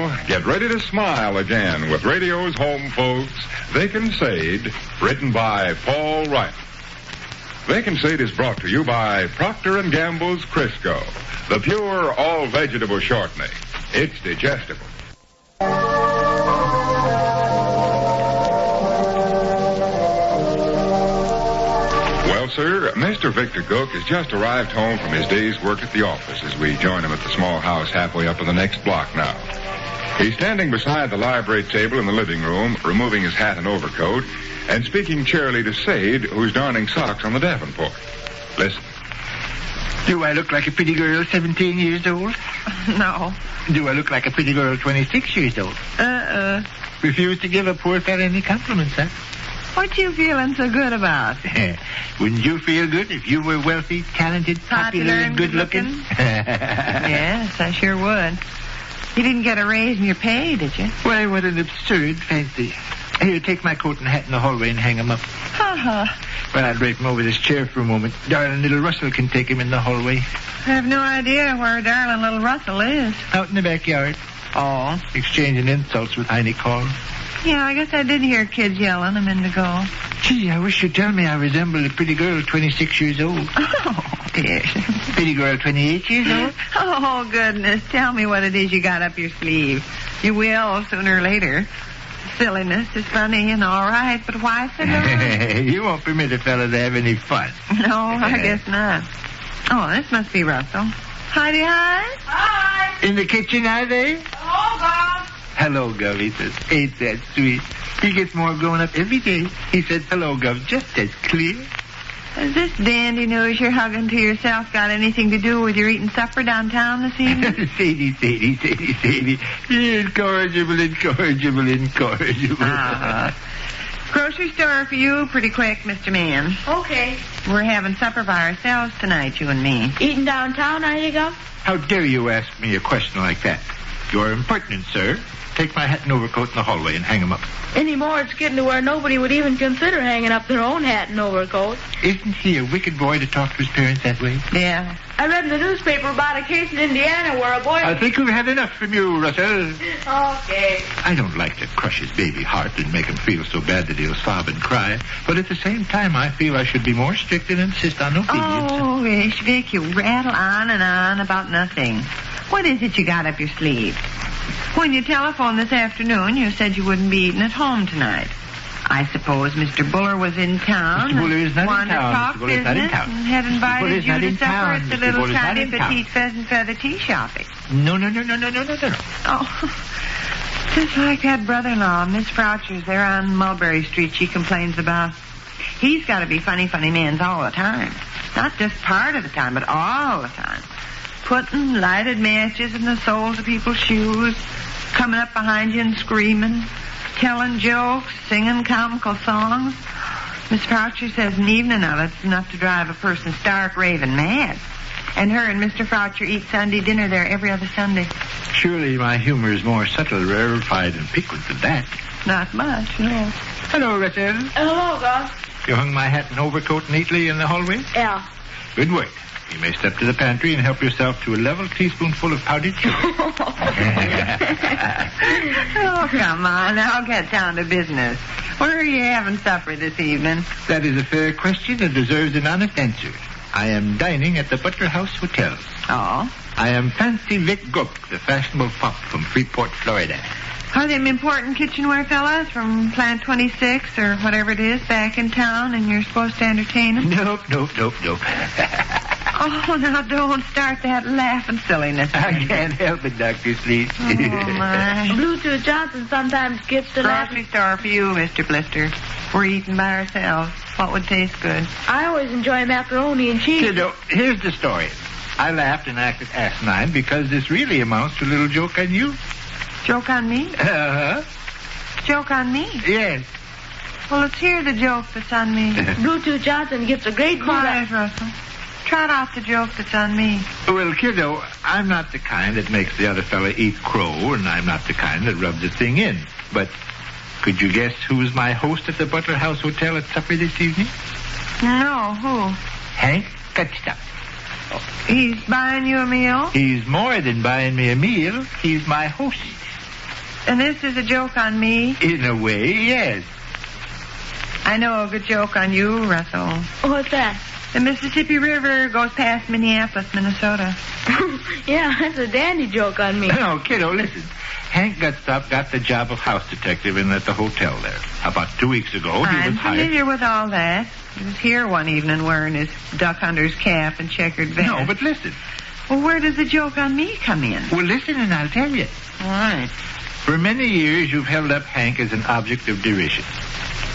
now, get ready to smile again with radio's home folks, Vic and Sade, written by Paul Wright. Vic and Sade is brought to you by Procter & Gamble's Crisco, the pure all-vegetable shortening. It's digestible. Well, sir, Mr. Victor Gook has just arrived home from his day's work at the office as we join him at the small house halfway up in the next block now. He's standing beside the library table in the living room, removing his hat and overcoat, and speaking cheerily to Sade, who's darning socks on the Davenport. Listen. Do I look like a pretty girl 17 years old? No. Do I look like a pretty girl 26 years old? Refuse to give a poor fella any compliments, huh? What you feeling so good about? Wouldn't you feel good if you were wealthy, talented, popular and good-looking? Yes, I sure would. You didn't get a raise in your pay, did you? Why, what an absurd fancy. Here, take my coat and hat in the hallway and hang 'em up. Well, I'll drape 'em over this chair for a moment. Darling little Russell can take 'em in the hallway. I have no idea where darling little Russell is. Out in the backyard. Oh. Exchanging insults with Heine calls. Yeah, I guess I did hear kids yelling a minute ago. Gee, I wish you'd tell me I resemble a pretty girl 26 years old. Oh, dear. Pretty girl 28 years old? Oh, goodness. Tell me what it is you got up your sleeve. You will sooner or later. Silliness is funny and all right, but why so long? You won't permit a fella to have any fun. No, I guess not. Oh, this must be Russell. Heidi, hi. Hi. In the kitchen, are they? Hello, Bob. Hello, Gov, he says. Ain't that sweet? He gets more growing up every day. He says, hello, Gov, just as clear. Has this dandy news you're hugging to yourself got anything to do with your eating supper downtown this evening? Sadie. Incorrigible. Grocery store for you pretty quick, Mr. Man. Okay. We're having supper by ourselves tonight, you and me. Eating downtown, are you, Gov? How dare you ask me a question like that? You're impertinent, sir. Take my hat and overcoat in the hallway and hang 'em up. Anymore, it's getting to where nobody would even consider hanging up their own hat and overcoat. Isn't he a wicked boy to talk to his parents that way? Yeah. I read in the newspaper about a case in Indiana where a boy... I think we've had enough from you, Russell. Okay. I don't like to crush his baby heart and make him feel so bad that he'll sob and cry, but at the same time, I feel I should be more strict and insist on obedience. Oh, Ish, Vic, you rattle on and on about nothing. What is it you got up your sleeve? When you telephoned this afternoon, you said you wouldn't be eating at home tonight. I suppose Mr. Buller was in town. Mr. Buller is not in wanted town. to talk Mr. Buller is not in town. And had invited you to supper at the Mr. little Buller is not Chinese in town. petite pheasant feather tea shopping. No. Oh, just like that brother-in-law, Miss Croucher's there on Mulberry Street she complains about. He's got to be funny man's all the time. Not just part of the time, but all the time. Putting lighted matches in the soles of people's shoes, coming up behind you and screaming, telling jokes, singing comical songs. Miss Croucher says an evening of it's enough to drive a person stark raving mad. And her and Mr. Croucher eat Sunday dinner there every other Sunday. Surely my humor is more subtle, rarefied, and piquant than that. Not much, no. Hello, Russell. Hello, Gov. You hung my hat and overcoat neatly in the hallway? Yeah. Good work. You may step to the pantry and help yourself to a level teaspoonful of powdered sugar. Oh, come on. Now get down to business. Where are you having supper this evening? That is a fair question and deserves an honest answer. I am dining at the Butler House Hotel. Oh? I am Fancy Vic Gook, the fashionable fop from Freeport, Florida. Are them important kitchenware fellas from Plant 26 or whatever it is back in town and you're supposed to entertain them? Nope. Oh, now don't start that laughing silliness. I can't help it, Dr. Sleet. Oh, my. Bluetooth Johnson sometimes gets to Grocery store for you, Mr. Blister. We're eating by ourselves. What would taste good? I always enjoy macaroni and cheese. Kiddo, here's the story. I laughed and acted asinine because this really amounts to a little joke on you. Joke on me? Uh-huh. Joke on me? Yes. Well, let's hear the joke that's on me. Bluetooth Johnson gets a great Quiet, Russell. Trot out the joke that's on me. Well, kiddo, I'm not the kind that makes the other fella eat crow, and I'm not the kind that rubs the thing in. But could you guess who's my host at the Butler House Hotel at supper this evening? No, who? Hank Gutstop. He's buying you a meal? He's more than buying me a meal. He's my host. And this is a joke on me? In a way, yes. I know a good joke on you, Russell. What's that? The Mississippi River goes past Minneapolis, Minnesota. Yeah, that's a dandy joke on me. No, kiddo, listen. Hank Gutstop got the job of house detective in at the hotel there. About 2 weeks ago, he I'm was hired. familiar with all that. He was here one evening wearing his duck hunter's cap and checkered vest. No, but listen. Well, where does the joke on me come in? Well, listen and I'll tell you. All right. For many years, you've held up Hank as an object of derision.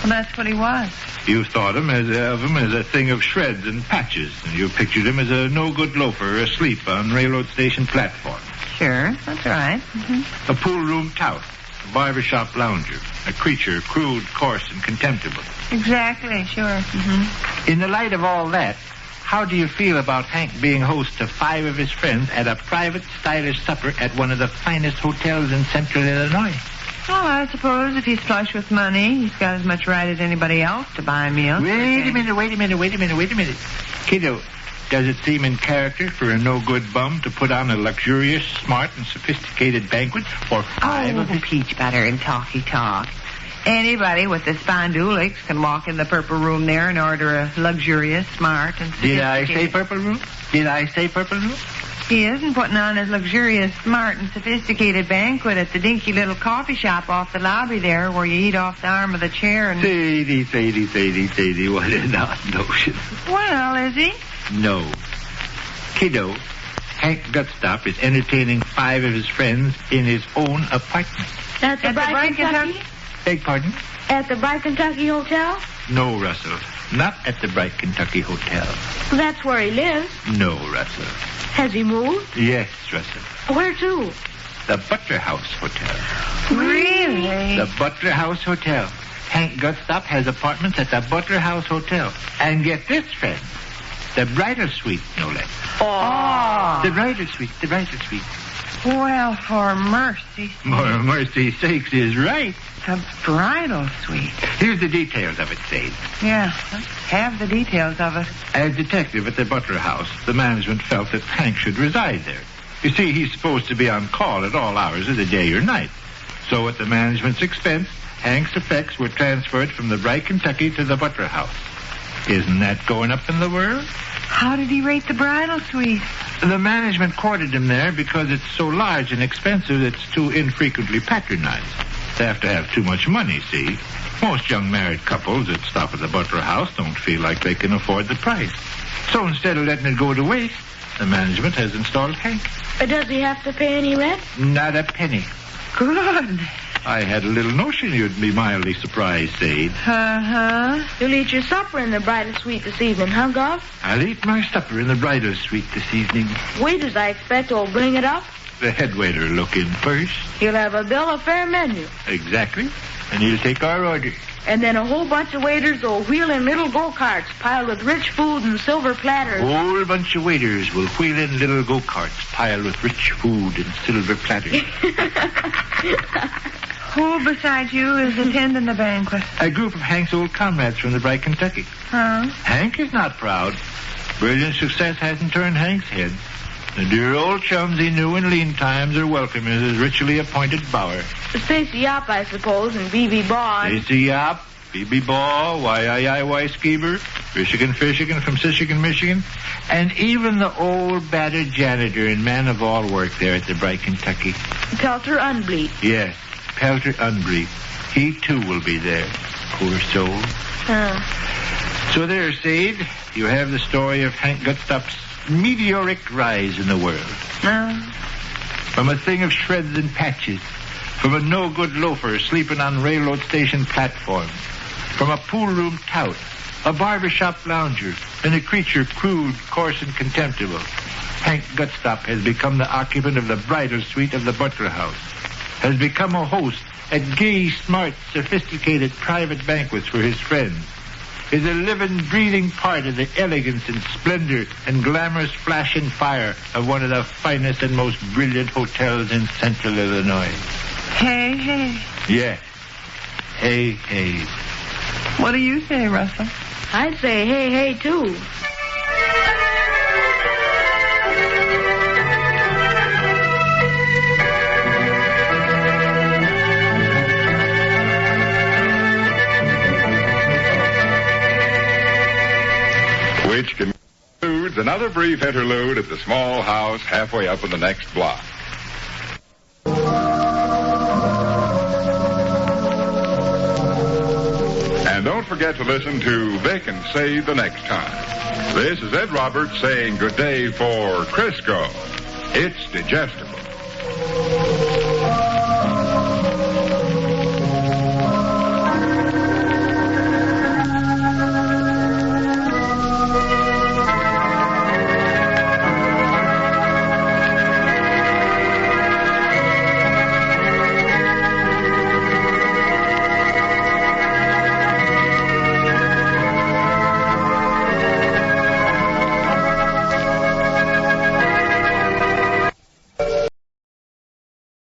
Well, that's what he was. You've thought of him as a thing of shreds and patches, and you've pictured him as a no-good loafer asleep on railroad station platform. Sure, that's right. Mm-hmm. A pool room tout, a barbershop lounger, a creature crude, coarse, and contemptible. Exactly, sure. Mm-hmm. In the light of all that, how do you feel about Hank being host to 5 of his friends at a private, stylish supper at one of the finest hotels in central Illinois? Well, I suppose if he's flush with money, he's got as much right as anybody else to buy meals. Wait a minute. Kiddo, does it seem in character for a no-good bum to put on a luxurious, smart, and sophisticated banquet for 5 of his... peach butter and talky talk. Anybody with the spondulics can walk in the purple room there and order a luxurious, smart, and sophisticated... Did I say purple room? He isn't putting on his luxurious, smart, and sophisticated banquet at the dinky little coffee shop off the lobby there where you eat off the arm of the chair and... Sadie, what an odd notion. Well, is he? No. Kiddo, Hank Gutstop is entertaining 5 of his friends in his own apartment. At the Bright Kentucky? Beg pardon? At the Bright Kentucky Hotel? No, Russell. Not at the Bright Kentucky Hotel. That's where he lives. No, Russell. Has he moved? Yes, Russell. Where to? The Butler House Hotel. Really? The Butler House Hotel. Hank Gutstop has apartments at the Butler House Hotel. And get this, friend. The bridal suite, no less. Oh. The bridal suite. Well, for mercy's sake. For mercy's sakes is right. The bridal suite. Here's the details of it, Sade. Yeah, let's have the details of it. As detective at the Butler House, the management felt that Hank should reside there. You see, he's supposed to be on call at all hours of the day or night. So at the management's expense, Hank's effects were transferred from the Bright Kentucky to the Butler House. Isn't that going up in the world? How did he rate the bridal suite? The management courted him there because it's so large and expensive it's too infrequently patronized. They have to have too much money, see? Most young married couples that stop at the Butler House don't feel like they can afford the price. So instead of letting it go to waste, the management has installed Hank. Does he have to pay any rent? Not a penny. Good. I had a little notion you'd be mildly surprised, Sade. Uh-huh. You'll eat your supper in the bridal suite this evening, huh, Gov? I'll eat my supper in the bridal suite this evening. Waiters, I expect, will bring it up. The head waiter will look in first. He'll have a bill of fare menu. Exactly. And he'll take our order. And then a whole bunch of waiters will wheel in little go-karts piled with rich food and silver platters. A whole bunch of waiters will wheel in little go-karts piled with rich food and silver platters. Who besides you is attending the banquet? A group of Hank's old comrades from the Bright Kentucky. Huh? Hank is not proud. Brilliant success hasn't turned Hank's head. The dear old chums he knew in lean times are welcome in his richly appointed bower. Stacy Yop, I suppose, and B.B. Baugh. Stacy Yop, B.B. Baugh, Y Skeever, Michigan from Michigan, Michigan, and even the old battered janitor and man of all work there at the Bright Kentucky. Pelter Unbleet. Yes, Pelter Unbleet. He, too, will be there. Poor soul. So there, Sade, you have the story of Hank Gutstop's meteoric rise in the world. From a thing of shreds and patches, from a no-good loafer sleeping on railroad station platforms, from a pool room tout, a barbershop lounger, and a creature crude, coarse, and contemptible, Hank Gutstop has become the occupant of the bridal suite of the Butler House, has become a host at gay, smart, sophisticated private banquets for his friends, is a living, breathing part of the elegance and splendor and glamorous flash and fire of one of the finest and most brilliant hotels in central Illinois. Hey, hey. Yes. Hey, hey. What do you say, Russell? I'd say hey, hey, too. another brief interlude at the small house halfway up in the next block. And don't forget to listen to Vic and Sade the next time. This is Ed Roberts saying good day for Crisco. It's digestible.